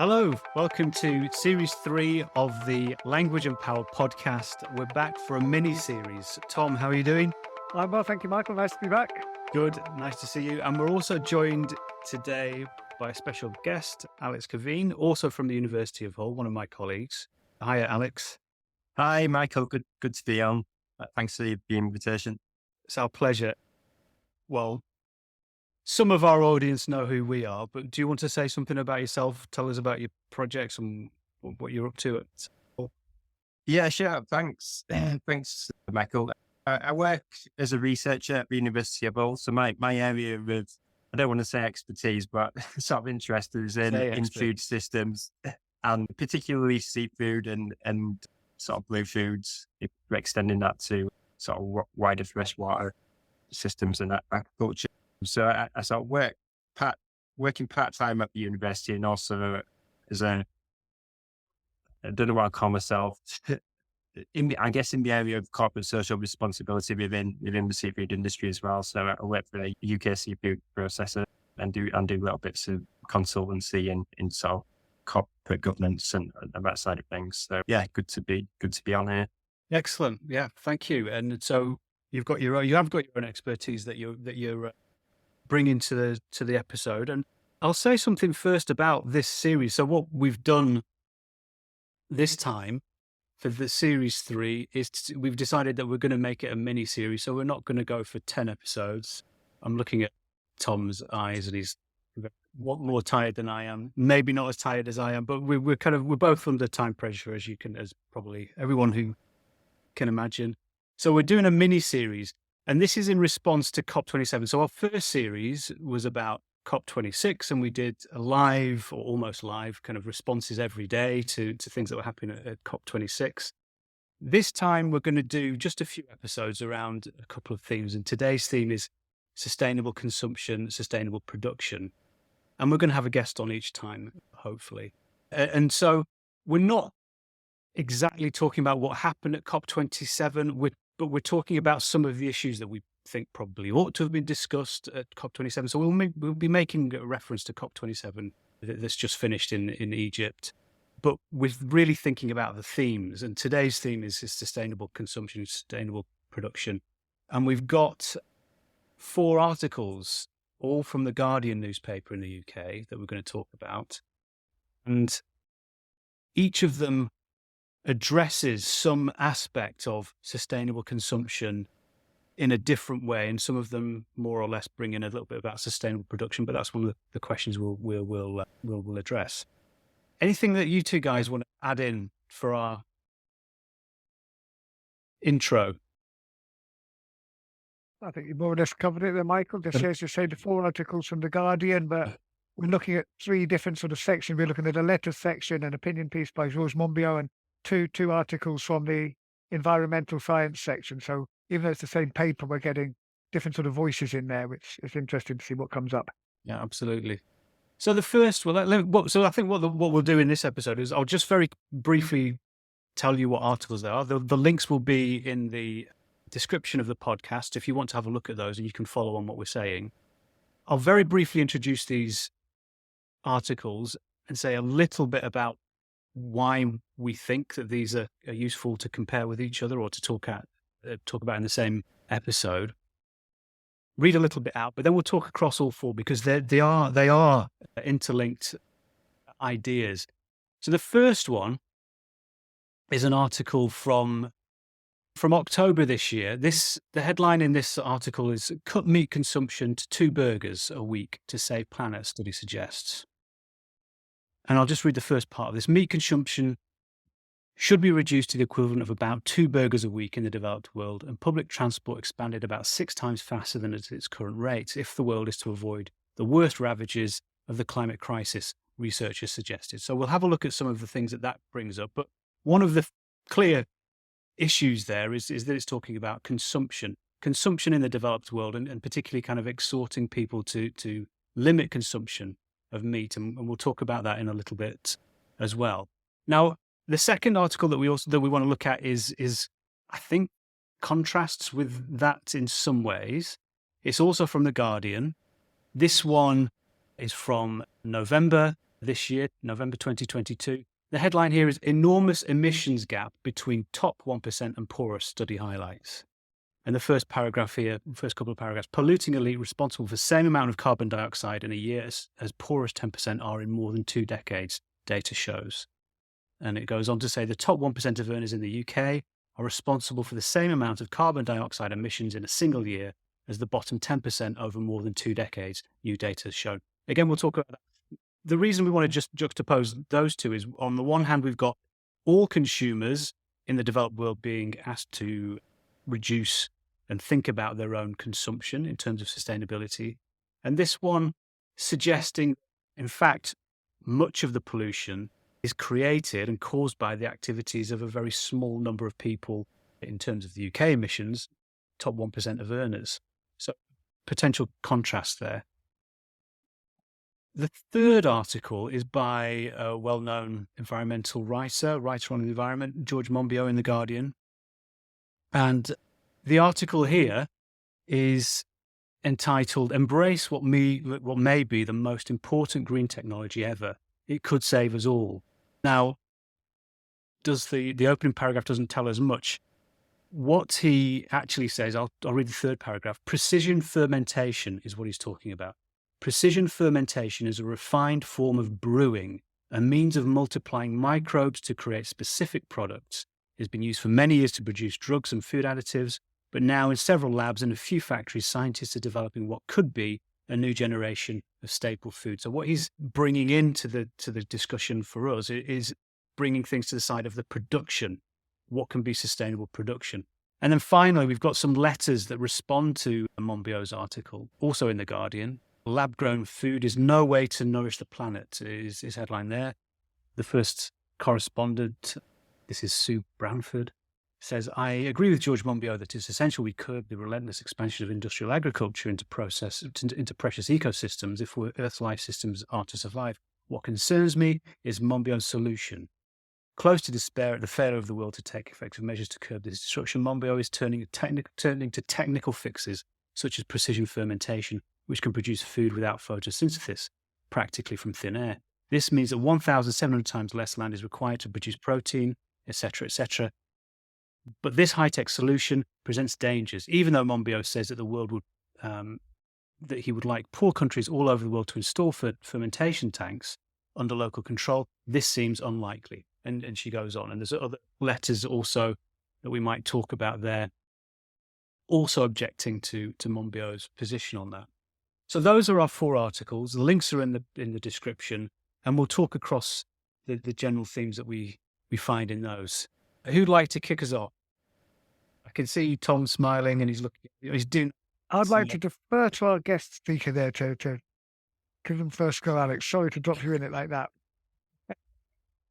Hello, welcome to Series 3 of the Language and Power podcast. We're back for a mini-series. Tom, how are you doing? I'm well, thank you, Michael. Nice to be back. Good, nice to see you. And we're also joined today by a special guest, Alex Caveen, also from the University of Hull, one of my colleagues. Hiya, Alex. Hi, Michael. Good to be on. Thanks for the invitation. It's our pleasure. Well, some of our audience know who we are, but do you want to say something about yourself? Tell us about your projects and what you're up to. Yeah, sure. Thanks. Thanks, Michael. I work as a researcher at the University of Hull. So my area of, I don't want to say expertise, but sort of interest is in food systems and particularly seafood and sort of blue foods, if we're extending that to sort of wider freshwater systems and agriculture. So I sort of working part-time at the university and also as I don't know what I call myself, in the area of corporate social responsibility within the seafood industry as well. So I work for a UK seafood processor and do little bits of consultancy in sort of corporate governance and that side of things. So yeah, good to be on here. Excellent. Yeah, thank you. And so you have got your own expertise that you're bringing to the episode. And I'll say something first about this series. So what we've done this time for the series 3 is we've decided that we're going to make it a mini series. So we're not going to go for 10 episodes. I'm looking at Tom's eyes and he's more tired than I am. Maybe not as tired as I am, but we're both under time pressure, as probably everyone who can imagine. So we're doing a mini series. And this is in response to COP27. So our first series was about COP26, and we did a live or almost live kind of responses every day to things that were happening at COP26. This time, we're going to do just a few episodes around a couple of themes. And today's theme is sustainable consumption, sustainable production. And we're going to have a guest on each time, hopefully. And so we're not exactly talking about what happened at COP27, but we're talking about some of the issues that we think probably ought to have been discussed at COP27. So we'll be making a reference to COP27 that's just finished in Egypt, but we're really thinking about the themes. And today's theme is sustainable consumption, sustainable production. And we've got 4 articles, all from the Guardian newspaper in the UK, that we're going to talk about. And each of them addresses some aspect of sustainable consumption in a different way, and some of them more or less bring in a little bit about sustainable production. But that's one of the questions we'll address. Anything that you two guys want to add in for our intro? I think you more or less covered it there, Michael. Just as you say, the 4 articles from the Guardian, but we're looking at 3 different sort of sections. We're looking at a letter section, an opinion piece by Georges Monbiot, and two articles from the environmental science section. So even though it's the same paper, we're getting different sort of voices in there, which is interesting to see what comes up. Yeah, absolutely. So the first, so I think what we'll do in this episode is I'll just very briefly tell you what articles there are. The links will be in the description of the podcast if you want to have a look at those and you can follow on what we're saying. I'll very briefly introduce these articles and say a little bit about why we think that these are useful to compare with each other or to talk about in the same episode. Read a little bit out, but then we'll talk across all 4 because they are interlinked ideas. So the first one is an article from October this year. The headline in this article is "Cut meat consumption to 2 burgers a week to save planet," study suggests. And I'll just read the first part of this. Meat consumption should be reduced to the equivalent of about 2 burgers a week in the developed world, and public transport expanded about 6 times faster than at its current rate if the world is to avoid the worst ravages of the climate crisis, researchers suggested. So we'll have a look at some of the things that brings up. But one of the clear issues there is that it's talking about consumption in the developed world, and particularly kind of exhorting people to limit consumption of meat, and we'll talk about that in a little bit as well. Now, the second article that we want to look at is I think contrasts with that in some ways. It's also from the Guardian. This one is from November this year, November 2022. The headline here is Enormous Emissions Gap Between Top 1% and Poorest Study Highlights. And the first paragraph here, first couple of paragraphs, polluting elite responsible for the same amount of carbon dioxide in a year as poorest 10% are in more than 2 decades, data shows. And it goes on to say the top 1% of earners in the UK are responsible for the same amount of carbon dioxide emissions in a single year as the bottom 10% over more than 2 decades, new data has shown. Again, we'll talk about that. The reason we want to just juxtapose those two is, on the one hand, we've got all consumers in the developed world being asked to reduce and think about their own consumption in terms of sustainability. And this one suggesting, in fact, much of the pollution is created and caused by the activities of a very small number of people in terms of the UK emissions, top 1% of earners. So potential contrast there. The third article is by a well-known environmental writer on the environment, George Monbiot in The Guardian. And the article here is entitled Embrace what may be the most important green technology ever. It could save us all. Now, the opening paragraph doesn't tell us much. What he actually says, I'll read the third paragraph. Precision fermentation is what he's talking about. Precision fermentation is a refined form of brewing, a means of multiplying microbes to create specific products. It has been used for many years to produce drugs and food additives, but now in several labs and a few factories, scientists are developing what could be a new generation of staple food. So what he's bringing into the discussion for us is bringing things to the side of the production. What can be sustainable production? And then finally, we've got some letters that respond to Monbiot's article, also in The Guardian. Lab-grown food is no way to nourish the planet, is his headline there. The first correspondent, this is Sue Branford, says, I agree with George Monbiot that it's essential we curb the relentless expansion of industrial agriculture into precious ecosystems if Earth's life systems are to survive. What concerns me is Monbiot's solution. Close to despair at the failure of the world to take effective measures to curb this destruction, Monbiot is turning to technical fixes such as precision fermentation, which can produce food without photosynthesis, practically from thin air. This means that 1,700 times less land is required to produce protein, etc., etc. But this high-tech solution presents dangers. Even though Monbiot says that the world would, that he would like poor countries all over the world to install fermentation tanks under local control, this seems unlikely. And she goes on. And there's other letters also that we might talk about there, also objecting to Monbiot's position on that. So those are our 4 articles. The links are in the description, and we'll talk across the general themes that we find in those. Who'd like to kick us off? I can see Tom smiling, and he's doing. I'd like to defer to our guest speaker there to give them first go, Alex. Sorry to drop you in it like that.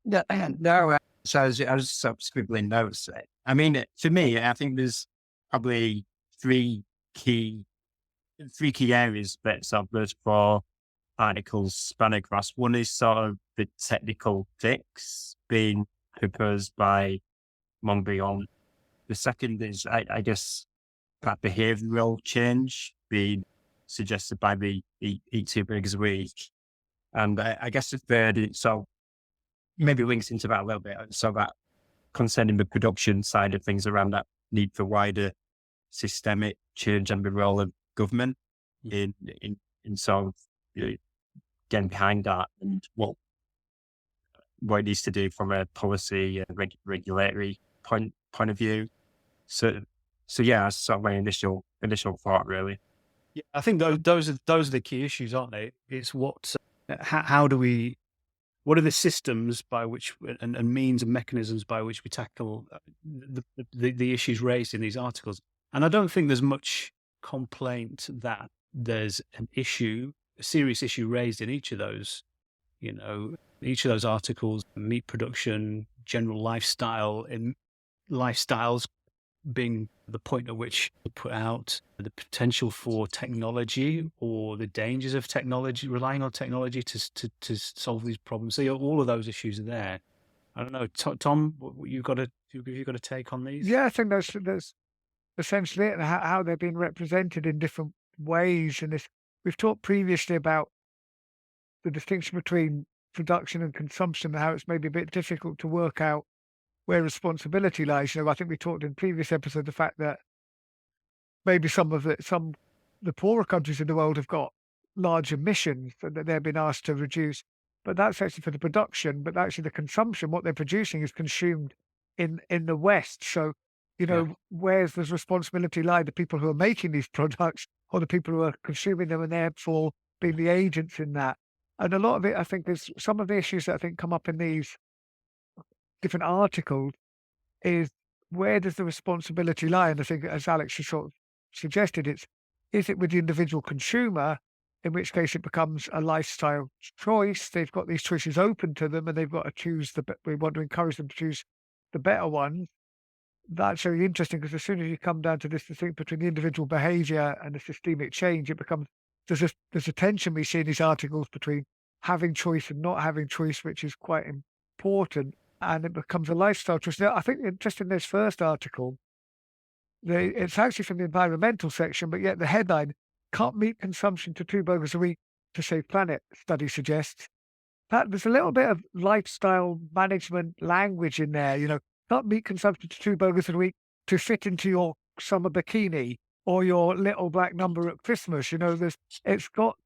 No. So I was sort of scribbling notes. I mean, for me, I think there's probably three key areas that sort of those 4 articles span across. One is sort of the technical fix being proposed by Monbiot. The second is, I guess, that behavioural change being suggested by the Eat 2 Burgers a Week. And I guess the third, it sort of maybe links into that a little bit. So that concerning the production side of things around that need for wider systemic change and the role of government in sort of getting behind that and what it needs to do from a policy and regulatory point of view. So yeah, that's sort of my initial thought, really. Yeah, I think those are the key issues, aren't they? It's what are the systems by which and means and mechanisms by which we tackle the issues raised in these articles. And I don't think there's much complaint that there's a serious issue raised in each of those, each of those articles: meat production, general lifestyle, and lifestyles being the point at which we put out the potential for technology or the dangers of technology, relying on technology to solve these problems. So all of those issues are there. I don't know, Tom, you've got a take on these? Yeah, I think that's essentially it, and how they're being represented in different ways. And we've talked previously about the distinction between production and consumption, and how it's maybe a bit difficult to work out where responsibility lies. I think we talked in previous episode the fact that maybe some of the poorer countries in the world have got large emissions that they've been asked to reduce, but that's actually for the production, but actually the consumption, what they're producing is consumed in the West. So, Yeah. where's the responsibility lie? The people who are making these products or the people who are consuming them and therefore being the agents in that. And a lot of it, I think, is some of the issues that I think come up in these different articles is where does the responsibility lie? And I think, as Alex has sort of suggested, is it with the individual consumer, in which case it becomes a lifestyle choice. They've got these choices open to them, and they've got to choose we want to encourage them to choose the better ones. That's very interesting because as soon as you come down to this distinction between the individual behaviour and the systemic change, it becomes there's a tension we see in these articles between having choice and not having choice, which is quite important, and it becomes a lifestyle choice. Now, I think just in this first article, it's actually from the environmental section, but yet the headline, "Cut meat consumption to 2 burgers a week to save planet," study suggests. That there's a little bit of lifestyle management language in there, cut meat consumption to 2 burgers a week to fit into your summer bikini or your little black number at Christmas. It's got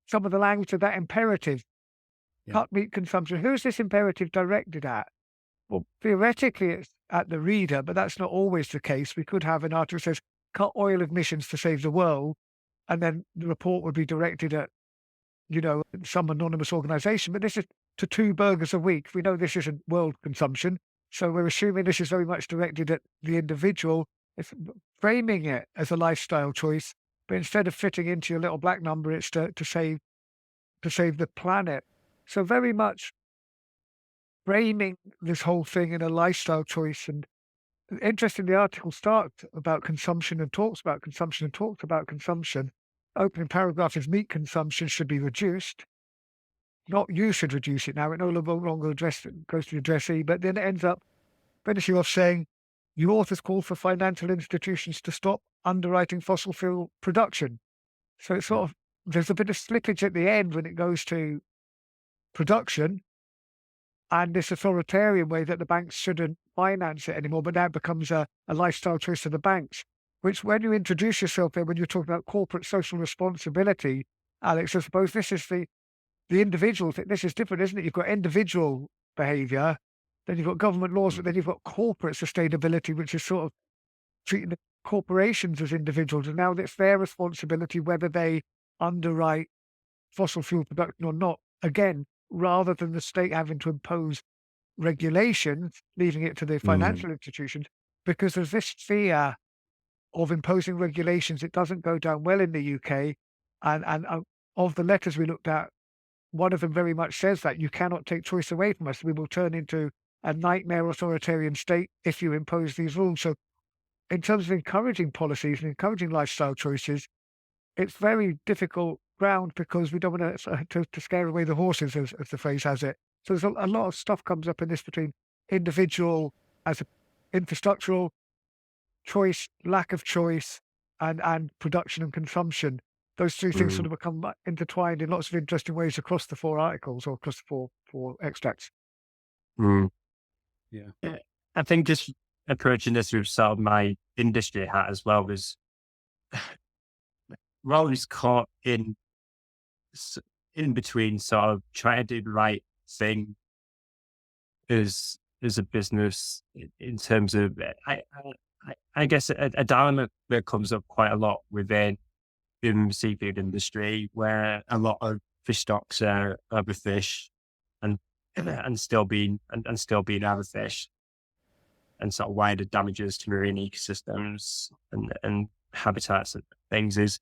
some of the language of that imperative. Yeah. Cut meat consumption. Who's this imperative directed at? Well, theoretically, it's at the reader, but that's not always the case. We could have an article that says, "Cut oil emissions to save the world," and then the report would be directed at, some anonymous organization. But this is to 2 burgers a week. We know this isn't world consumption, so we're assuming this is very much directed at the individual. It's framing it as a lifestyle choice, but instead of fitting into your little black number, it's to save the planet. So very much framing this whole thing in a lifestyle choice. And interesting, the article starts about consumption and talks about consumption and talks about consumption. Opening paragraph is meat consumption should be reduced. Not you should reduce it now. It no longer goes to the addressee, but then it ends up finishing off saying, "You authors call for financial institutions to stop underwriting fossil fuel production." So it's sort of, there's a bit of slippage at the end when it goes to production and this authoritarian way that the banks shouldn't finance it anymore, but now it becomes a lifestyle choice of the banks, which when you introduce yourself there, when you're talking about corporate social responsibility, Alex, I suppose this is the individual thing. This is different, isn't it? You've got individual behaviour, then you've got government laws, but then you've got corporate sustainability, which is sort of treating the corporations as individuals. And now it's their responsibility whether they underwrite fossil fuel production or not. Again, rather than the state having to impose regulations, leaving it to the financial institutions, because there's this fear of imposing regulations. It doesn't go down well in the UK. And of the letters we looked at, one of them very much says that you cannot take choice away from us. We will turn into a nightmare authoritarian state if you impose these rules. So in terms of encouraging policies and encouraging lifestyle choices, it's very difficult ground because we don't want to scare away the horses, as the phrase has it. So there's a lot of stuff comes up in this between individual as a infrastructural choice, lack of choice, and production and consumption. Those three things sort of become intertwined in lots of interesting ways across the 4 articles or across the four extracts. Yeah. I think just approaching this with sort of my industry hat as well was we're always caught in between sort of trying to do the right thing as a business in terms of I guess a dilemma that comes up quite a lot within the seafood industry, where a lot of fish stocks are overfished and still being overfished, and sort of wider damages to marine ecosystems and habitats and things is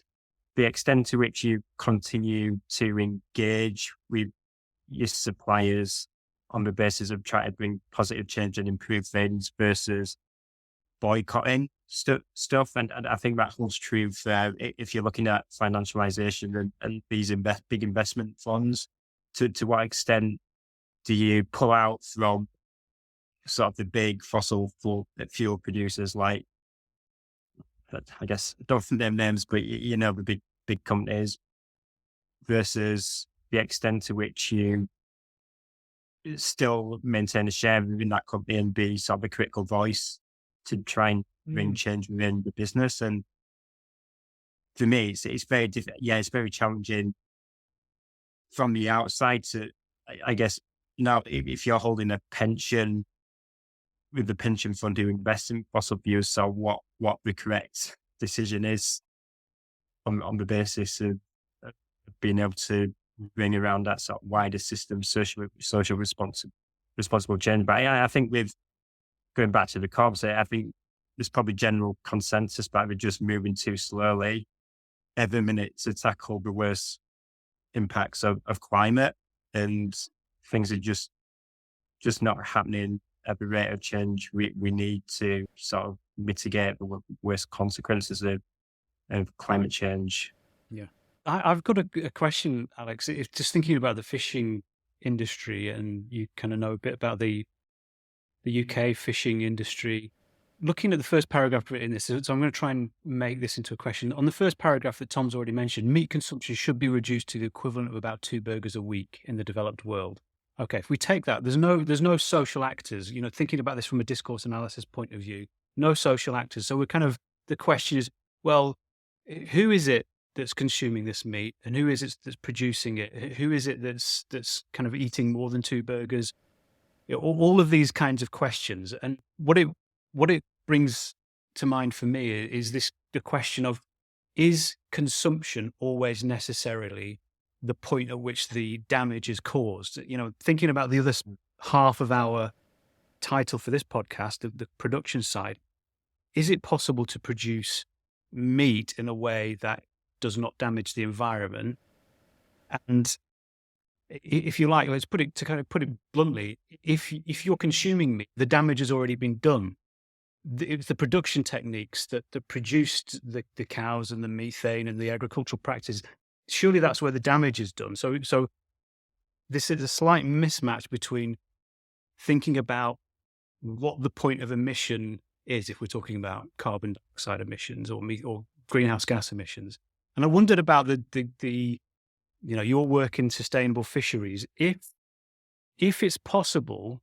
the extent to which you continue to engage with your suppliers on the basis of trying to bring positive change and improve things versus boycotting stuff. And I think that holds true for if you're looking at financialization and these big investment funds, to what extent do you pull out from sort of the big fossil fuel producers like, I guess, don't name names, but the big companies, versus the extent to which you still maintain a share within that company and be sort of a critical voice to try and bring change within the business. And for me, it's very difficult. Yeah, it's very challenging from the outside to, I guess, now if you're holding a pension with the pension fund who invest in fossil fuels, so what the correct decision is on the basis of being able to bring around that sort of wider system, social responsible change. But I think with going back to the conversation, I think there's probably general consensus, but we're just moving too slowly every minute to tackle the worst impacts of climate, and things are just not happening at the rate of change we need to sort of mitigate the worst consequences of climate change. Yeah. I've got a question, Alex. If just thinking about the fishing industry, and you kind of know a bit about the UK fishing industry. Looking at the first paragraph in this, so I'm going to try and make this into a question. On the first paragraph that Tom's already mentioned, meat consumption should be reduced to the equivalent of about 2 burgers a week in the developed world. Okay, if we take that, there's no social actors. You know, thinking about this from a discourse analysis point of view, no social actors. So we're kind of, the question is, well, who is it that's consuming this meat, and who is it that's producing it? Who is it that's kind of eating more than 2 burgers? You know, all of these kinds of questions. And what it brings to mind for me is the question of, is consumption always necessarily the point at which the damage is caused? You know, thinking about the other half of our title for this podcast, the production side, is it possible to produce meat in a way that does not damage the environment? And if you like, let's put it bluntly, if you're consuming meat, the damage has already been done. It's the production techniques that produced the cows and the methane and the agricultural practices. Surely that's where the damage is done. So this is a slight mismatch between thinking about what the point of emission is, if we're talking about carbon dioxide emissions or greenhouse gas emissions. And I wondered about the you know, your work in sustainable fisheries. If it's possible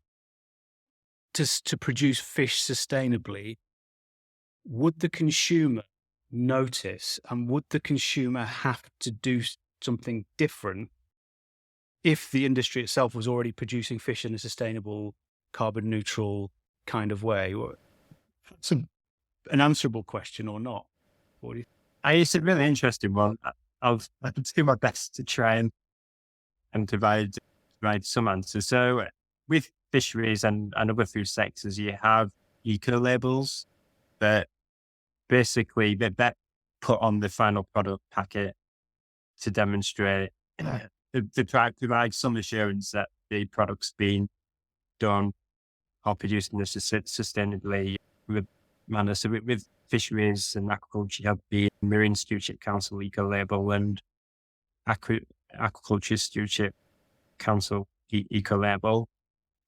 to produce fish sustainably, would the consumer notice, and would the consumer have to do something different if the industry itself was already producing fish in a sustainable, carbon neutral kind of way? It's an answerable question or not. What do you think? It's a really interesting one. I'll do my best to try and provide some answers. So with fisheries and other food sectors, you have eco labels that basically that put on the final product packet to demonstrate to try to provide some assurance that the product's being done or produced in a sustainably manner. So with fisheries and aquaculture, you have the Marine Stewardship Council eco label and Aquaculture Stewardship Council eco label.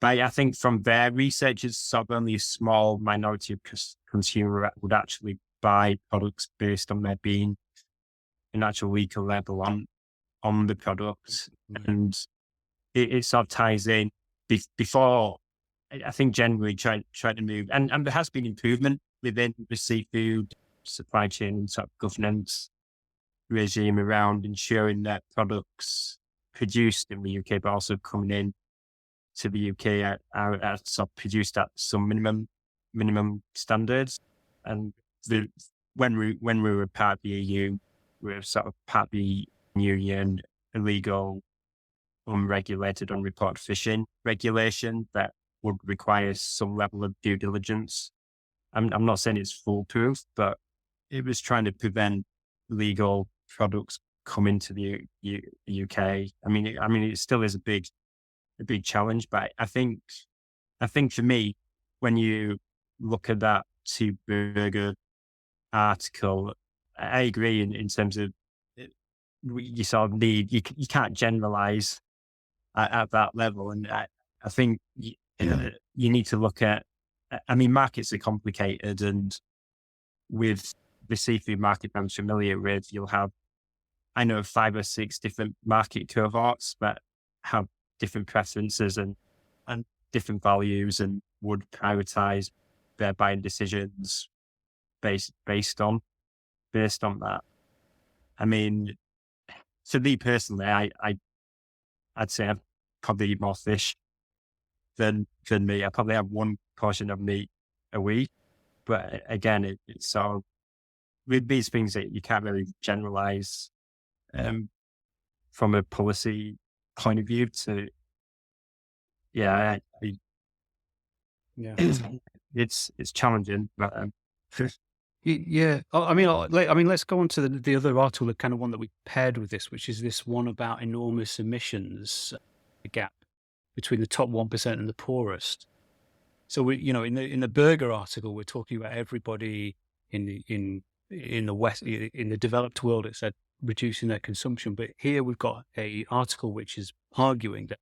But I think from their research, it's sort of only a small minority of consumer would actually buy products based on there being an actual eco label on the product. And it sort of ties in before, I think generally trying to move, and there has been improvement within the seafood supply chain sort of governance regime around ensuring that products produced in the UK, but also coming in to the UK are sort of produced at some minimum standards. And when we were part of the EU, we were sort of part of the Union illegal, unregulated, unreported fishing regulation that would require some level of due diligence. I'm not saying it's foolproof, but it was trying to prevent legal products coming to the UK. I mean, it still is a big challenge, but I think for me, when you look at that 2 burger article, I agree in terms of you sort of need, you can't generalize at that level. And I think you need to look at, I mean, markets are complicated, and with the seafood market I'm familiar with, you'll have, I know, 5 or 6 different market cohorts that have different preferences, and and different values and would prioritize their buying decisions based on that. I mean, to me personally, I'd say I probably eat more fish than meat. I probably have one portion of meat a week, but again, it's so with these things that you can't really generalize from a policy point of view. To yeah, Yeah. it's challenging, but Yeah. I mean, let's go on to the other article, the kind of one that we paired with this, which is this one about enormous emissions, the gap between the top 1% and the poorest. So we, in the burger article, we're talking about everybody in the West, in the developed world. It said reducing their consumption, but here we've got a article which is arguing that,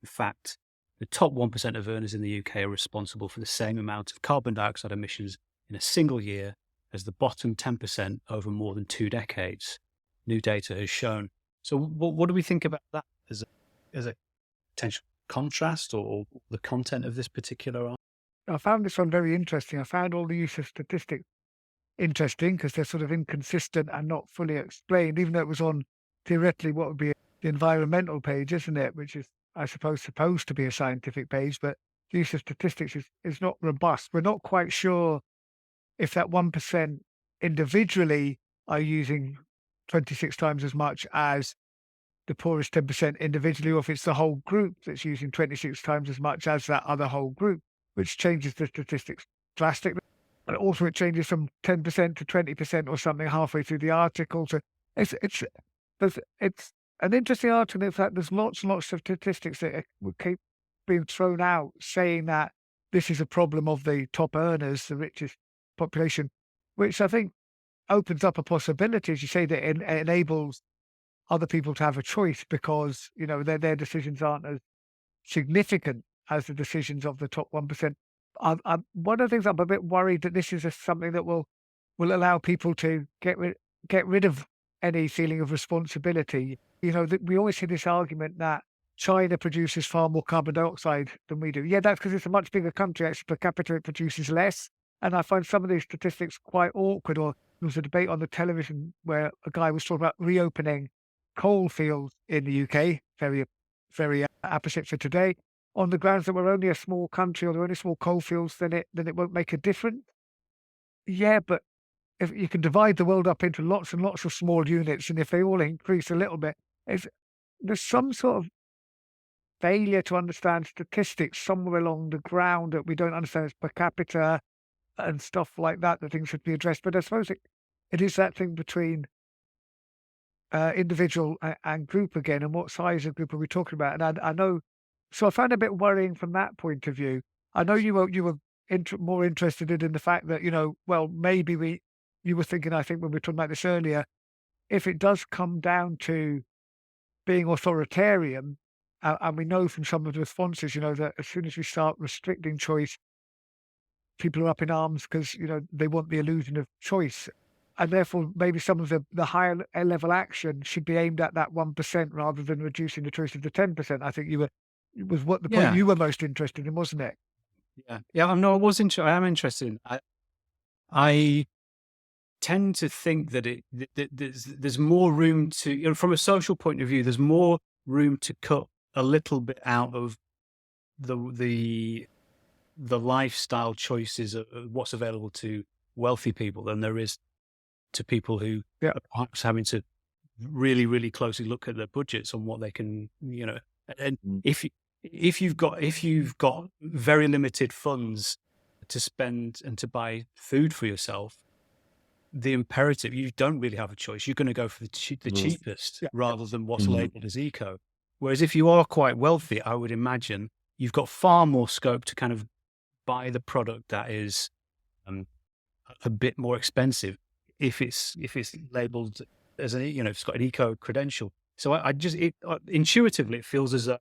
in fact, the top 1% of earners in the UK are responsible for the same amount of carbon dioxide emissions in a single year as the bottom 10% over more than 2 decades. New data has shown. So what do we think about that as a potential contrast or the content of this particular article? I found this one very interesting. I found all the use of statistics interesting because they're sort of inconsistent and not fully explained, even though it was on theoretically what would be the environmental page, isn't it? Which is, I suppose, supposed to be a scientific page, but the use of statistics is not robust. We're not quite sure if that 1% individually are using 26 times as much as the poorest 10% individually, or if it's the whole group that's using 26 times as much as that other whole group, which changes the statistics drastically. And also it changes from 10% to 20% or something halfway through the article. So it's an interesting article. In fact, there's lots and lots of statistics that would keep being thrown out saying that this is a problem of the top earners, the richest population, which I think opens up a possibility, as you say, that it enables other people to have a choice because, their decisions aren't as significant as the decisions of the top 1%. One of the things I'm a bit worried that this is something that will allow people to get rid of any feeling of responsibility. We always hear this argument that China produces far more carbon dioxide than we do. Yeah, that's because it's a much bigger country. Actually, per capita, it produces less. And I find some of these statistics quite awkward. Or there was a debate on the television where a guy was talking about reopening coal fields in the UK, very, very apposite for today, on the grounds that we're only a small country or there are only small coal fields, then it won't make a difference. Yeah, but if you can divide the world up into lots and lots of small units, and if they all increase a little bit, there's some sort of failure to understand statistics somewhere along the ground that we don't understand as per capita and stuff like that things should be addressed. But I suppose it is that thing between individual and group again, and what size of group are we talking about? And I know, so I found it a bit worrying from that point of view. I know you were more interested in the fact that maybe you were thinking, I think when we were talking about this earlier, if it does come down to being authoritarian, and we know from some of the responses, that as soon as we start restricting choice, people are up in arms because they want the illusion of choice. And therefore, maybe some of the higher level action should be aimed at that 1% rather than reducing the choice of the 10%. I think was what the point you were most interested in, wasn't it? Yeah. I am interested. I tend to think that there's more room to, from a social point of view, there's more room to cut a little bit out of the lifestyle choices of what's available to wealthy people than there is to people who are perhaps having to really, really closely look at their budgets on what they can, and if you've got very limited funds to spend and to buy food for yourself, the imperative, you don't really have a choice. You're going to go for the cheapest rather than what's labeled as eco. Whereas if you are quite wealthy, I would imagine you've got far more scope to kind of buy the product that is a bit more expensive if it's labeled as it's got an eco credential. So I just intuitively it feels as though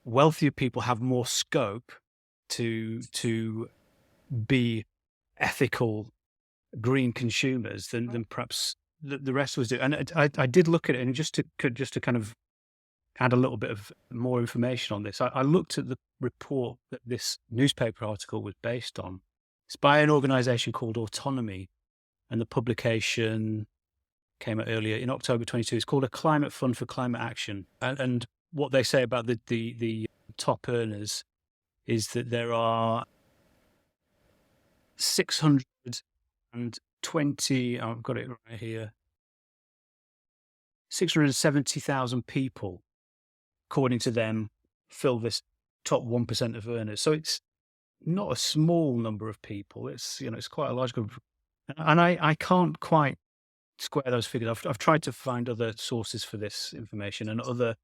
wealthier people have more scope to be ethical green consumers than perhaps the rest of us do. And I did look at it, and just to kind of add a little bit of more information on this, I looked at the report that this newspaper article was based on. It's by an organization called Autonomy, and the publication came out earlier in October 22. It's called A Climate Fund for Climate Action. And what they say about the top earners is that there are 620, I've got it right here, 670,000 people, according to them, fill this top 1% of earners. So it's not a small number of people. It's, it's quite a large group. And I can't quite square those figures. I've tried to find other sources for this information, and other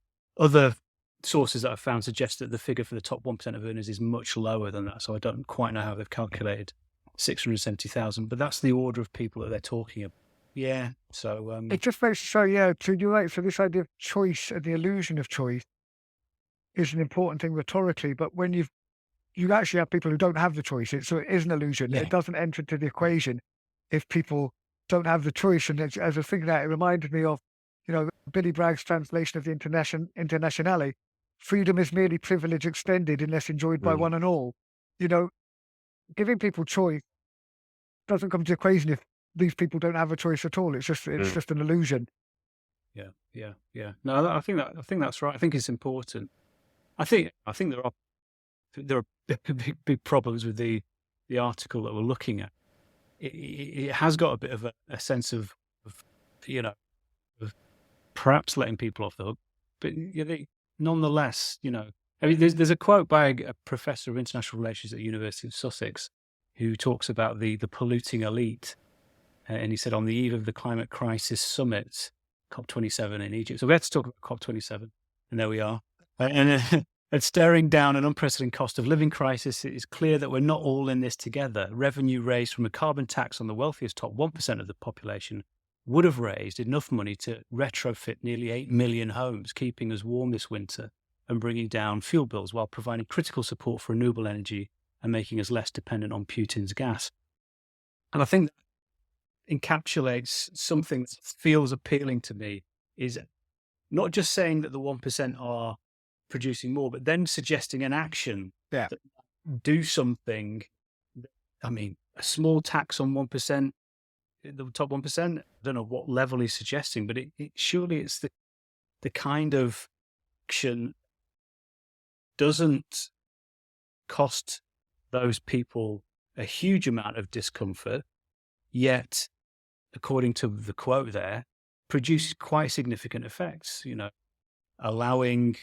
sources that I've found suggest that the figure for the top 1% of earners is much lower than that. So I don't quite know how they've calculated 670,000, but that's the order of people that they're talking about. Yeah. So It just makes so you're right. So this idea of choice and the illusion of choice is an important thing rhetorically, but when you actually have people who don't have the choice, so it is an illusion. Yeah. It doesn't enter into the equation if people don't have the choice. And as I was thinking that, it reminded me of, Billy Bragg's translation of the Internationale. Freedom is merely privilege extended unless enjoyed by one and all. Giving people choice doesn't come to the equation if these people don't have a choice at all. It's just an illusion. Yeah. No, I think that's right. I think it's important. I think there are big problems with the article that we're looking at. It has got a bit of a sense of perhaps letting people off the hook, but nonetheless, I mean, there's a quote by a professor of international relations at the University of Sussex who talks about the polluting elite, and he said on the eve of the climate crisis summit, COP27 in Egypt. So we had to talk about COP27, and there we are. And staring down an unprecedented cost of living crisis, it is clear that we're not all in this together. Revenue raised from a carbon tax on the wealthiest top 1% of the population would have raised enough money to retrofit nearly 8 million homes, keeping us warm this winter and bringing down fuel bills while providing critical support for renewable energy and making us less dependent on Putin's gas. And I think that encapsulates something that feels appealing to me, is not just saying that the 1% are producing more, but then suggesting an action that do something. I mean, a small tax on 1%, the top 1%, I don't know what level he's suggesting, but surely it's the kind of action doesn't cost those people a huge amount of discomfort, yet, according to the quote there, produces quite significant effects, allowing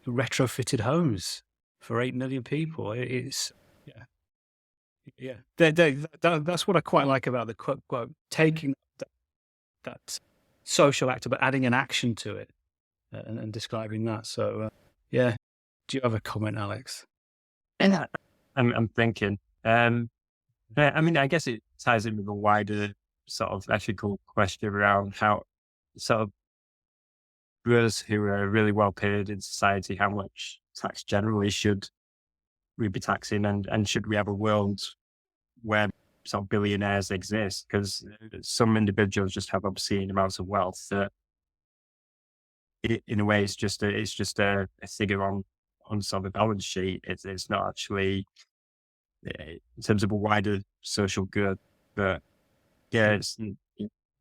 retrofitted homes for 8 million people. It's, that's what I quite like about the quote, taking that social act, but adding an action to it and describing that. So, do you have a comment, Alex? I'm thinking. I mean, I guess it ties in with a wider sort of ethical question around how sort of us who are really well paid in society, how much tax generally should we be taxing, and should we have a world where sort of billionaires exist? Because some individuals just have obscene amounts of wealth that, in a way, it's just a figure on sort of a balance sheet. It's not actually in terms of a wider social good. But it's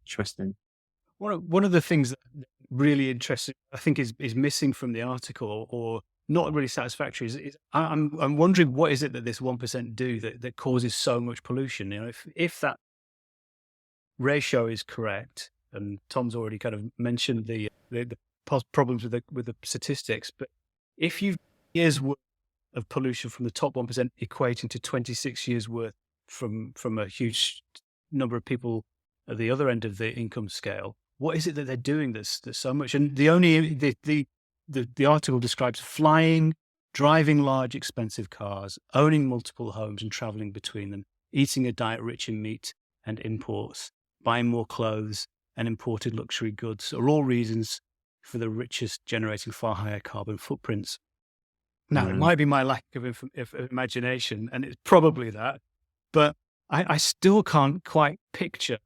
interesting. One of the things that really interesting, I think, is missing from the article, or not really satisfactory, is I'm wondering what is it that this 1% do that causes so much pollution? If that ratio is correct, and Tom's already kind of mentioned the problems with the statistics, but if you've years worth of pollution from the top 1% equating to 26 years worth from a huge number of people at the other end of the income scale, what is it that they're doing that's so much? And the article describes flying, driving large expensive cars, owning multiple homes and traveling between them, eating a diet rich in meat and imports, buying more clothes and imported luxury goods are all reasons for the richest generating far higher carbon footprints. Now, it might be my lack of imagination, and it's probably that, but I still can't quite picture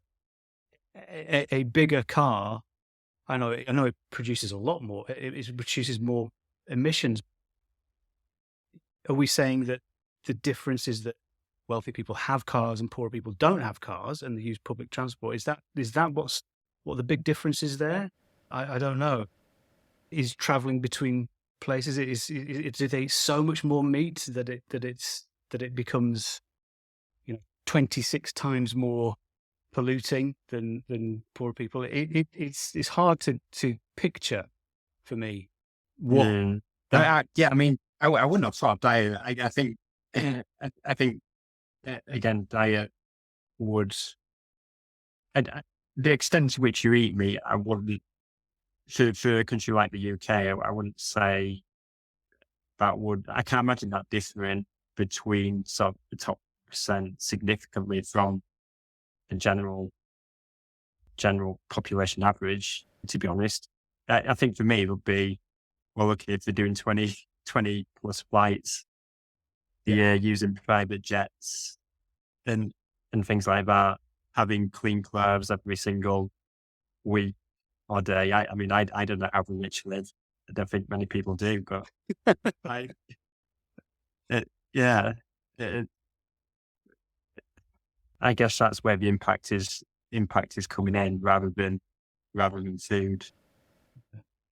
a bigger car. I know it produces a lot more. It produces more emissions. Are we saying that the difference is that wealthy people have cars and poor people don't have cars and they use public transport? Is that what the big difference is there? I don't know. Is traveling between places, do they eat so much more meat that it becomes 26 times more polluting than poor people? It's hard to picture for me what I mean, I wouldn't have thought diet. I think, I think again, diet would, the extent to which you eat meat, I wouldn't, for a country like the UK, I wouldn't say I can't imagine that different between sort of the top percent significantly from the general population average, to be honest. I think for me, it would be, well, look, if they're doing 20 plus flights a year using private jets and things like that, having clean clothes every single week or day. I mean, I don't know how rich live. I don't think many people do, but yeah, I guess that's where the impact is coming in rather than food.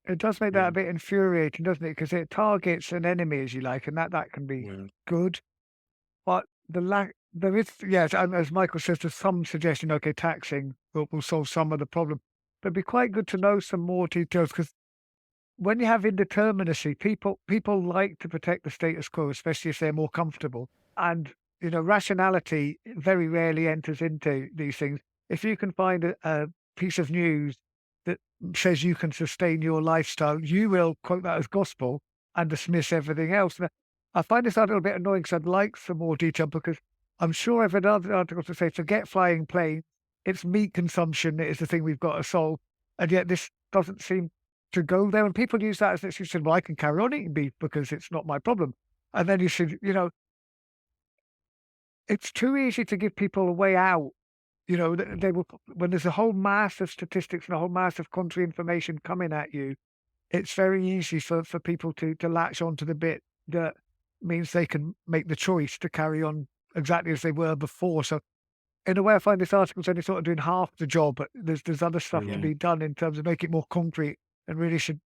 It does make that a bit infuriating, doesn't it? Because it targets an enemy, as you like, and that can be good. But there is, yes, and as Michael says, there's some suggestion, okay, taxing will solve some of the problem. But it'd be quite good to know some more details, because when you have indeterminacy, people like to protect the status quo, especially if they're more comfortable. And, rationality very rarely enters into these things. If you can find a piece of news that says you can sustain your lifestyle, you will quote that as gospel and dismiss everything else. Now, I find this a little bit annoying, because I'd like some more detail, because I'm sure I've read other articles to say, forget flying planes, it's meat consumption that is the thing we've got to solve. And yet this doesn't seem to go there. And people use that as an excuse, well, I can carry on eating beef because it's not my problem. And then you should, it's too easy to give people a way out. They will, when there's a whole mass of statistics and a whole mass of contrary information coming at you, it's very easy for people to latch onto the bit that means they can make the choice to carry on exactly as they were before. So in a way, I find this article's only sort of doing half the job, but there's other stuff to be done in terms of making it more concrete, and really should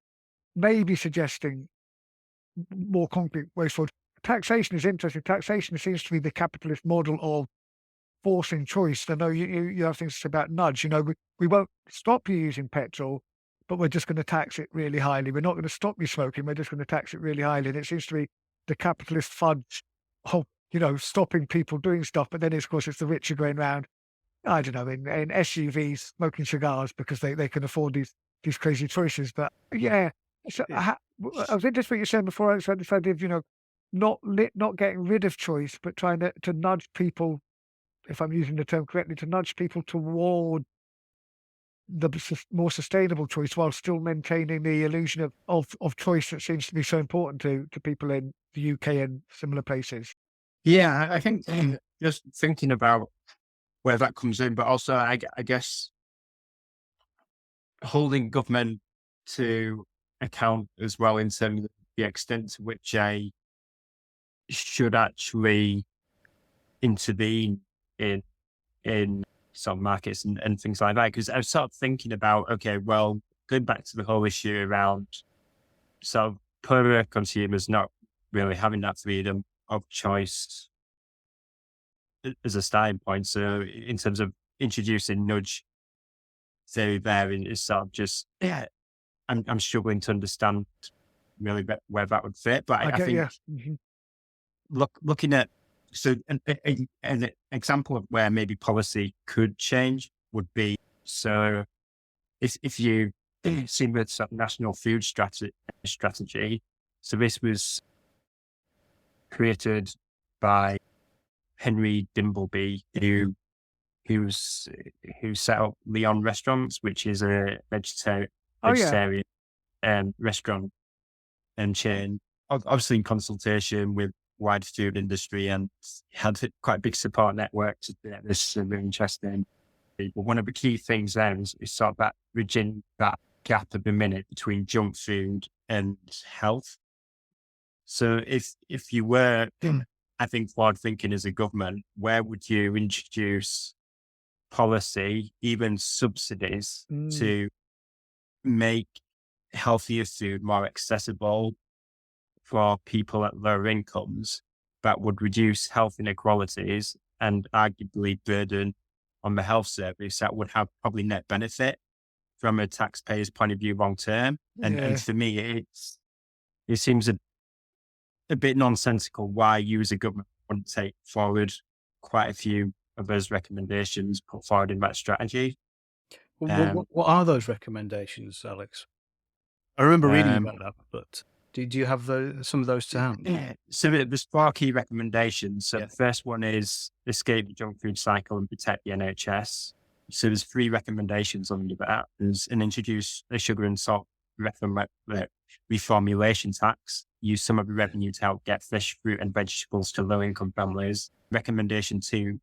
maybe suggesting more concrete ways forward. Taxation is interesting. Taxation seems to be the capitalist model of forcing choice. I know you have things about nudge. We won't stop you using petrol, but we're just going to tax it really highly. We're not going to stop you smoking. We're just going to tax it really highly. And it seems to be the capitalist fudge of, stopping people doing stuff. But then, of course, it's the rich are going around, I don't know, in SUVs, smoking cigars because they can afford these crazy choices. But yeah, so I was interested what you said before. I said this idea of, not getting rid of choice, but trying to nudge people, if I'm using the term correctly, to nudge people toward the more sustainable choice while still maintaining the illusion of choice that seems to be so important to people in the UK and similar places. Yeah, I think just thinking about where that comes in, but also I guess holding government to account as well in terms of the extent to which they should actually intervene in some markets and things like that. Because I was sort of thinking about, okay, well, going back to the whole issue around sort of poorer consumers not really having that freedom of choice as a starting point. So in terms of introducing nudge theory there is sort of just, I'm struggling to understand really where that would fit. But I think looking at, so an example of where maybe policy could change would be, so if you see with sort of national food strategy, so this was created by Henry Dimbleby, who set up Leon Restaurants, which is a vegetarian restaurant and chain, obviously in consultation with wider food industry, and had quite a big support network to get this really interesting. But one of the key things there is sort of that bridging that gap at the minute between junk food and health. So if you were, I think, forward thinking as a government, where would you introduce policy, even subsidies, Mm, to make healthier food more accessible for people at lower incomes that would reduce health inequalities and arguably burden on the health service that would have probably net benefit from a taxpayer's point of view long term. And yeah. for me, it seems a bit nonsensical why you as a government wouldn't take forward quite a few of those recommendations put forward in that strategy. Um, What are those recommendations, Alex? I remember reading um, about that, but do you have some of those to hand? so there's four key recommendations. So Yeah. the first one is escape the junk food cycle and protect the NHS. So there's three recommendations under that. There's an introduce a sugar and salt reformulation tax, use some of the revenue to help get fresh fruit and vegetables to low income families. Recommendation two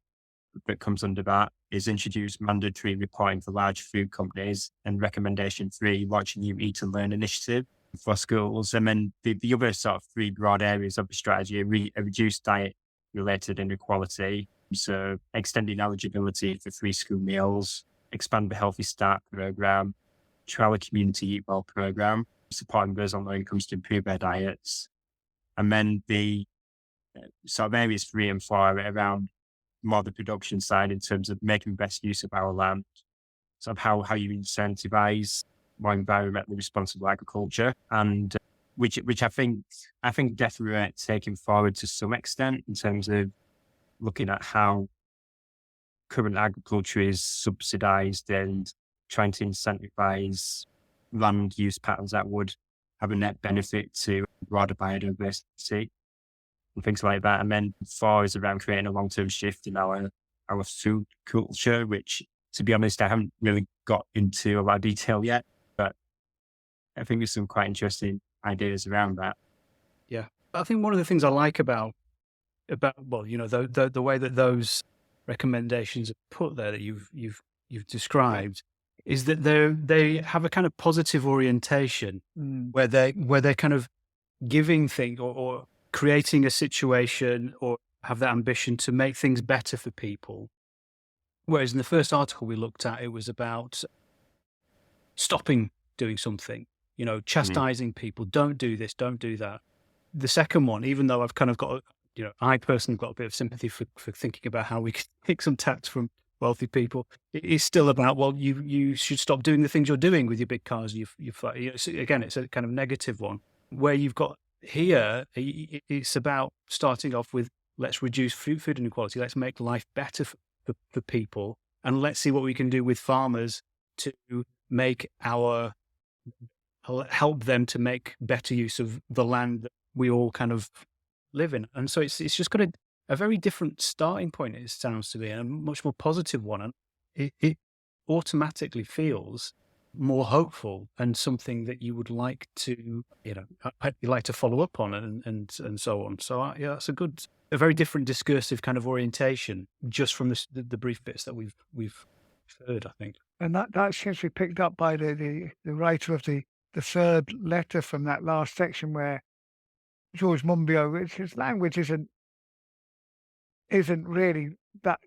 that comes under that is introduce mandatory reporting for large food companies. And recommendation three, launch a new Eat and Learn initiative for schools. And then the other sort of three broad areas of the strategy are reduce diet related inequality. So extending eligibility for free school meals, expand the Healthy Start program, trial a community eat well program, supporting those on low incomes to improve their diets. And then the sort of areas three and four are around more the production side in terms of making best use of our land, sort of how you incentivize more environmentally responsible agriculture, and which I think definitely are taken forward to some extent in terms of looking at how current agriculture is subsidized and trying to incentivize land use patterns that would have a net benefit to broader biodiversity and things like that. And then four is around creating a long-term shift in our food culture, which, to be honest, I haven't really got into a lot of detail yet, but I think there's some quite interesting ideas around that. Yeah. I think one of the things I like about well, you know, the way that those recommendations are put there that you've described is that they have a kind of positive orientation Mm, where they're kind of giving things or creating a situation or have that ambition to make things better for people. Whereas in the first article we looked at, it was about stopping doing something, you know, Mm. chastising people, don't do this, don't do that. The second one, even though I've kind of got, you know, I personally got a bit of sympathy for thinking about how we could take some tax from wealthy people. It is still about, well, you should stop doing the things you're doing with your big cars. You know, so again, it's a kind of negative one where you've got here. It's about starting off with let's reduce food inequality. Let's make life better for people, and let's see what we can do with farmers to make help them to make better use of the land that we all kind of live in. And so it's just got a very different starting point, it sounds to be, and a much more positive one. And it automatically feels more hopeful and something that you would like to, you know, you like to follow up on and so on. So yeah, that's a very different discursive kind of orientation just from the brief bits that we've heard, I think. and that seems to be picked up by the writer of the third letter from that last section where George Monbiot, his language isn't really that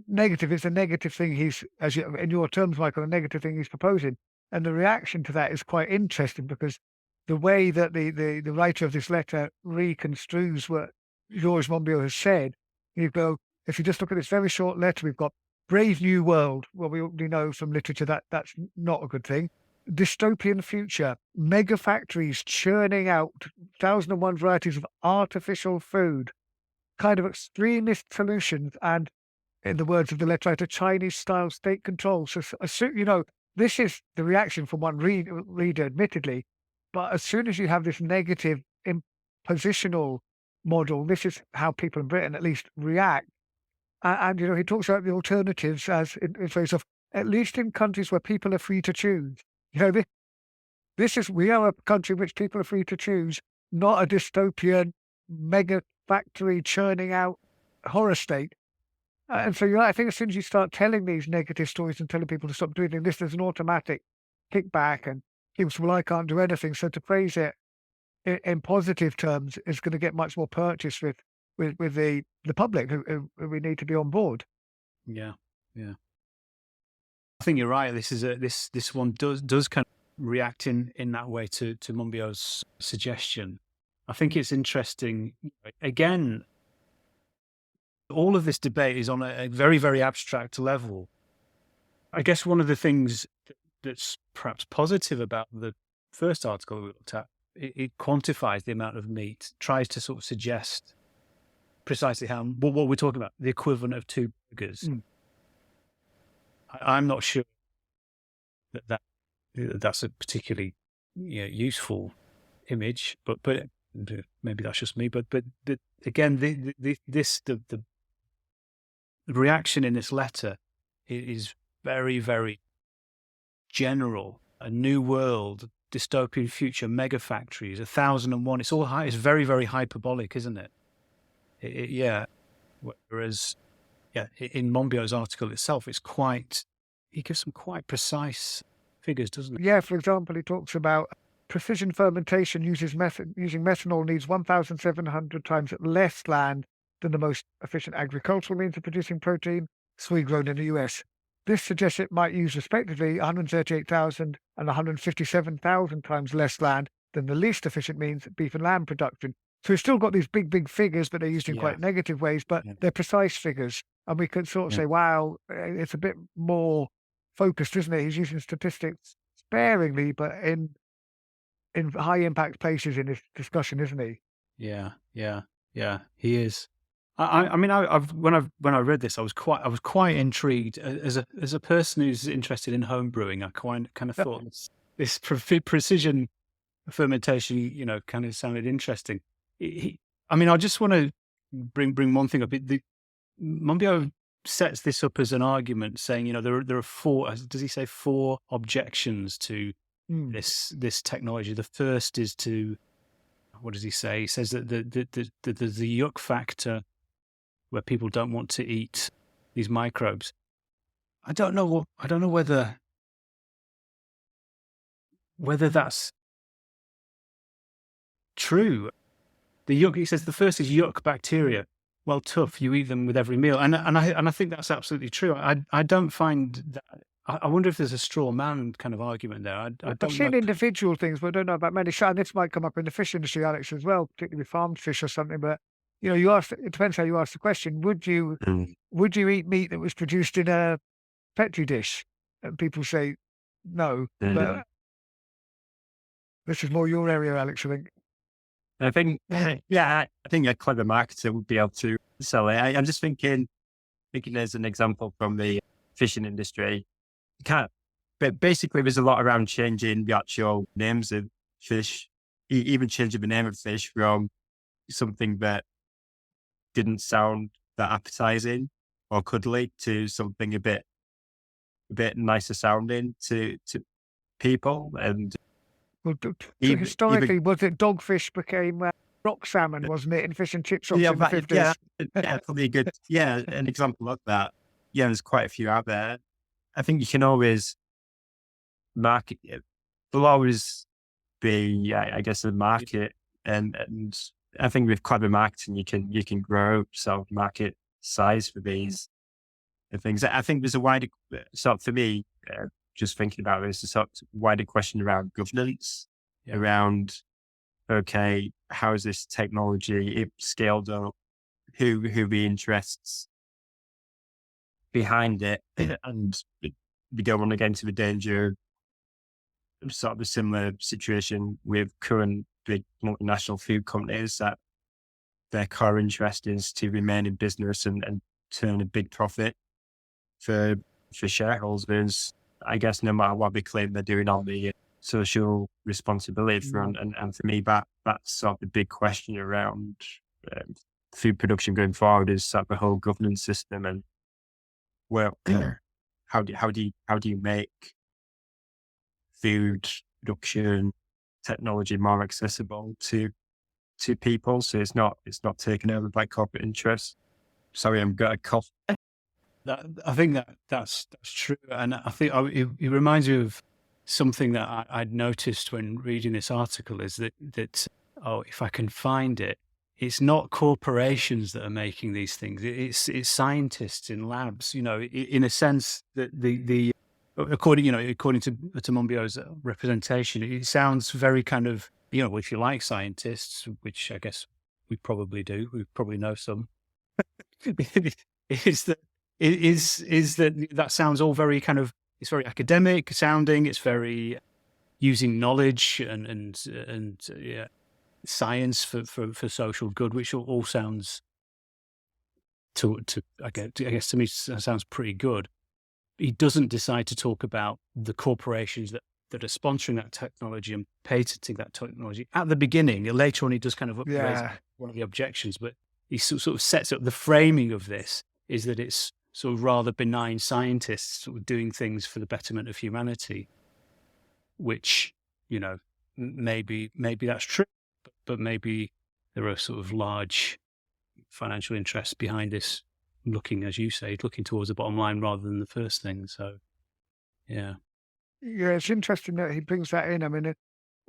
negative. It's a negative thing he's, as you, in your terms, Michael, a negative thing he's proposing. And the reaction to that is quite interesting because the way that the writer of this letter reconstrues what George Monbiot has said, you go, if you just look at this very short letter, we've got Brave New World. Well, we already know from literature that that's not a good thing. Dystopian future, mega factories churning out 1,001 varieties of artificial food, kind of extremist solutions, and in the words of the letter writer, Chinese-style state control. So, you know, this is the reaction from one reader, admittedly, but as soon as you have this negative impositional model, this is how people in Britain at least react. And you know, he talks about the alternatives as in phrase of at least in countries where people are free to choose. You know, this is we are a country in which people are free to choose, not a dystopian mega factory churning out horror state. And so, I think as soon as you start telling these negative stories and telling people to stop doing this, there's an automatic kickback and thinks, well, I can't do anything. So to phrase it in positive terms is going to get much more purchase with the public who we need to be on board. Yeah, yeah. I think you're right. This one does kind of react in that way to Mumbio's suggestion. I think it's interesting. Again, all of this debate is on a very, very abstract level. I guess one of the things that's perhaps positive about the first article we looked at, it quantifies the amount of meat, tries to sort of suggest precisely what we're talking about, the equivalent of 2 burgers. I'm not sure that's a particularly useful image, but maybe that's just me. But again, the reaction in this letter is very, very general. A new world, dystopian future, mega factories, 1001. It's all high. It's very, very hyperbolic, isn't it? Yeah. Whereas, in Monbiot's article itself, he gives some quite precise figures, doesn't he? Yeah, for example, he talks about precision fermentation using methanol needs 1,700 times less land than the most efficient agricultural means of producing protein, soy grown in the US. This suggests it might use respectively 138,000 and 157,000 times less land than the least efficient means, beef and lamb production. So we've still got these big figures, but they're used in quite negative ways, but they're precise figures. And we could sort of say, wow, it's a bit more focused, isn't it? He's using statistics sparingly, but in high impact places in this discussion, isn't he? Yeah, he is. I mean, when I read this, I was quite intrigued. As a person who's interested in home brewing, I kind of thought this precision fermentation, kind of sounded interesting. I mean, I just want to bring one thing up. Monbiot sets this up as an argument, saying, there are 4. Does he say 4 objections to this technology? The first is to, what does he say? He says that there's the yuck factor, where people don't want to eat these microbes. I don't know whether that's true. The yuck, he says, the first is yuck bacteria. Well, tough. You eat them with every meal, and I think that's absolutely true. I don't find that. I wonder if there's a straw man kind of argument there. I've seen individual things, but I don't know about many. And this might come up in the fish industry, Alex, as well, particularly with farmed fish or something. But you ask. It depends how you ask the question. Would you eat meat that was produced in a petri dish? And people say no. But this is more your area, Alex, I think. I think, I think a clever marketer would be able to sell it. I'm just thinking as an example from the fishing industry. But basically, there's a lot around changing the actual names of fish, even changing the name of fish from something that didn't sound that appetizing or cuddly to something a bit nicer sounding to people. And well, historically, was it dogfish became rock salmon, wasn't it, in fish and chip shops in the 50s? Yeah, probably a good, an example of that. Yeah, there's quite a few out there. I think you can always market it. There'll always be, I guess, a market, and I think with clever marketing, you can grow market size for these things. I think there's a wider for me. Just thinking about this, a sort of wider question around governance, around, okay, how is this technology scaled up? Who the interests behind it, and we don't want to get into the danger of sort of a similar situation with current big multinational food companies, that their core interest is to remain in business and turn a big profit for shareholders. I guess no matter what they claim they're doing on the social responsibility front. And for me, that's sort of the big question around food production going forward, is sort of the whole governance system, and how do you make food production technology more accessible to people, so it's not taken over by corporate interests. Sorry, I'm got a cough. I think that's true, and I think it reminds me of something that I'd noticed when reading this article is that if I can find it, it's not corporations that are making these things. It's scientists in labs. In a sense that the according to Monbiot's representation, it sounds very kind of if you like scientists, which I guess we probably do, we probably know some. is that sounds all very kind of, it's very academic sounding. It's very using knowledge and science for social good, which all sounds I guess to me sounds pretty good. He doesn't decide to talk about the corporations that are sponsoring that technology and patenting that technology at the beginning. Later on, he does kind of raise one of the objections, but he sort of sets up the framing of this is that it's sort of rather benign scientists sort of doing things for the betterment of humanity, which, maybe that's true, but maybe there are sort of large financial interests behind this, looking, as you say, looking towards the bottom line rather than the first thing. So, yeah. Yeah, it's interesting that he brings that in. I mean,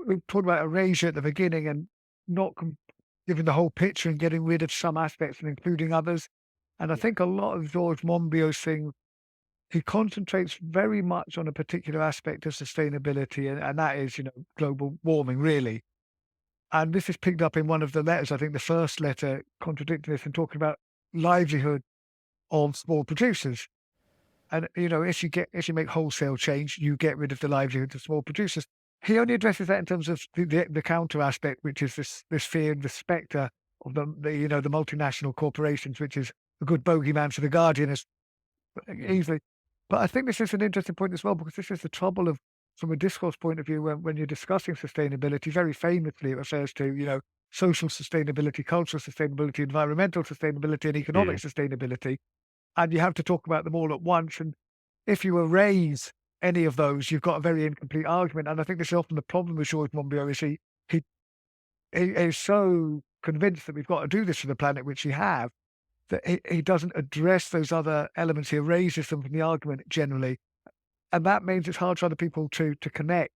we talked about erasure at the beginning and not giving the whole picture and getting rid of some aspects and including others. And I think a lot of George Monbiot's thing, he concentrates very much on a particular aspect of sustainability, and that is, global warming, really. And this is picked up in one of the letters, I think the first letter contradicting this and talking about livelihood of small producers. And, if you make wholesale change, you get rid of the livelihood of small producers. He only addresses that in terms of the counter aspect, which is this fear and the spectre of the multinational corporations, which is a good bogeyman for the Guardian as easily. But I think this is an interesting point as well, because this is the trouble of, from a discourse point of view, when you're discussing sustainability, very famously it refers to, social sustainability, cultural sustainability, environmental sustainability, and economic sustainability. And you have to talk about them all at once. And if you erase any of those, you've got a very incomplete argument. And I think this is often the problem with George Monbiot is he is so convinced that we've got to do this for the planet, which we have, that he doesn't address those other elements. He erases them from the argument generally. And that means it's hard for other people to connect.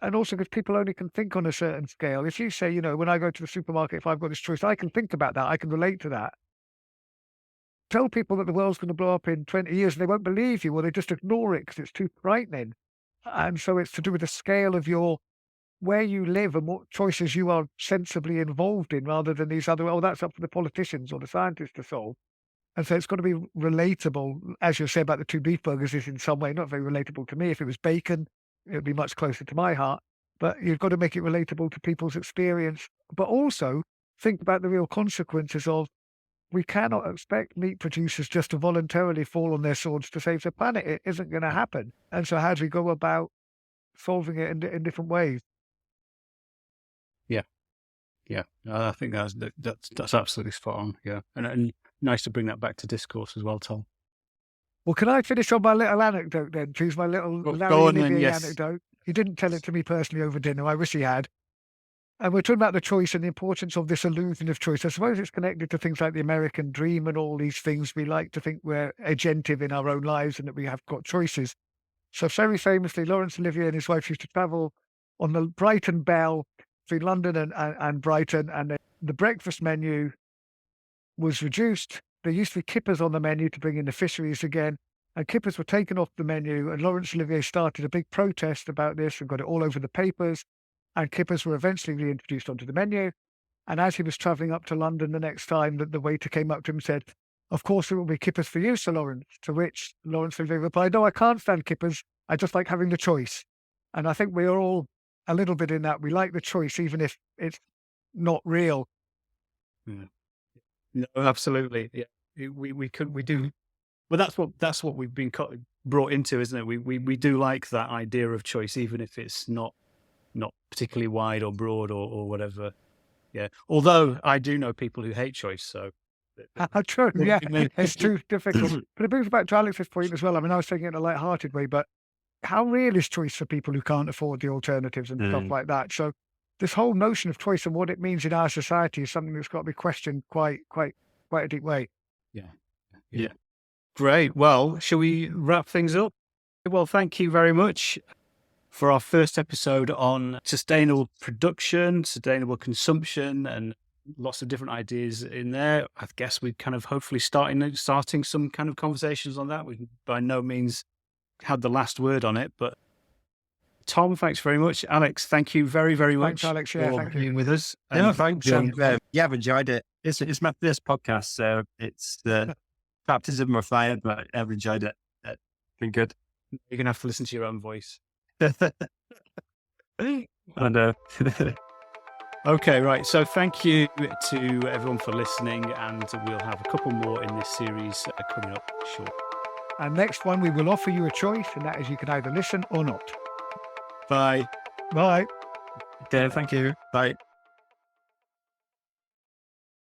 And also because people only can think on a certain scale. If you say, when I go to the supermarket, if I've got this choice, I can think about that. I can relate to that. Tell people that the world's going to blow up in 20 years and they won't believe you, or they just ignore it because it's too frightening. And so it's to do with the scale of where you live and what choices you are sensibly involved in, rather than these other, that's up to the politicians or the scientists to solve. And so it's got to be relatable. As you say about the two beef burgers, is in some way not very relatable to me. If it was bacon, it would be much closer to my heart. But you've got to make it relatable to people's experience. But also think about the real consequences of, we cannot expect meat producers just to voluntarily fall on their swords to save the planet. It isn't going to happen. And so how do we go about solving it in different ways? Yeah, I think that's absolutely spot on. Yeah, and nice to bring that back to discourse as well, Tom. Well, can I finish on my little anecdote then? Choose my little Larry Olivier anecdote. He didn't tell it to me personally over dinner. I wish he had. And we're talking about the choice and the importance of this illusion of choice. I suppose it's connected to things like the American dream and all these things. We like to think we're agentive in our own lives and that we have got choices. So very famously, Laurence Olivier and his wife used to travel on the Brighton Bell between London and Brighton, and the breakfast menu was reduced. There used to be kippers on the menu to bring in the fisheries again, and kippers were taken off the menu, and Laurence Olivier started a big protest about this and got it all over the papers, and kippers were eventually reintroduced onto the menu. And as he was travelling up to London the next time, the waiter came up to him and said, "Of course there will be kippers for you, Sir Laurence." To which Laurence Olivier replied, "No, I can't stand kippers. I just like having the choice." And I think we are all a little bit in that. We like the choice, even if it's not real. Yeah. No, absolutely. Yeah, we do. Well, that's what we've been brought into, isn't it? We do like that idea of choice, even if it's not particularly wide or broad or whatever. Yeah. Although I do know people who hate choice, so. True. Yeah, it's too difficult. But it brings back to Alex's point as well. I mean, I was taking it in a light-hearted way, but how real is choice for people who can't afford the alternatives and stuff like that? So this whole notion of choice and what it means in our society is something that's got to be questioned quite a deep way. Yeah. Great. Well, shall we wrap things up? Well, thank you very much for our first episode on sustainable production, sustainable consumption, and lots of different ideas in there. I guess we kind of hopefully starting some kind of conversations on that. We by no means had the last word on it, but Tom, thanks very much. Alex, thank you very, very much Thanks, Alex. Yeah, for thank you. being with us. No, And, thanks. Yeah, I've enjoyed it. It's my first podcast, so it's the baptism of fire, but I've enjoyed it. It's been good. you're going to have to listen to your own voice. I know. Okay, right. So thank you to everyone for listening, and we'll have a couple more in this series coming up shortly. And next one, we will offer you a choice, and that is you can either listen or not. Bye. Bye. Okay, thank you. Bye.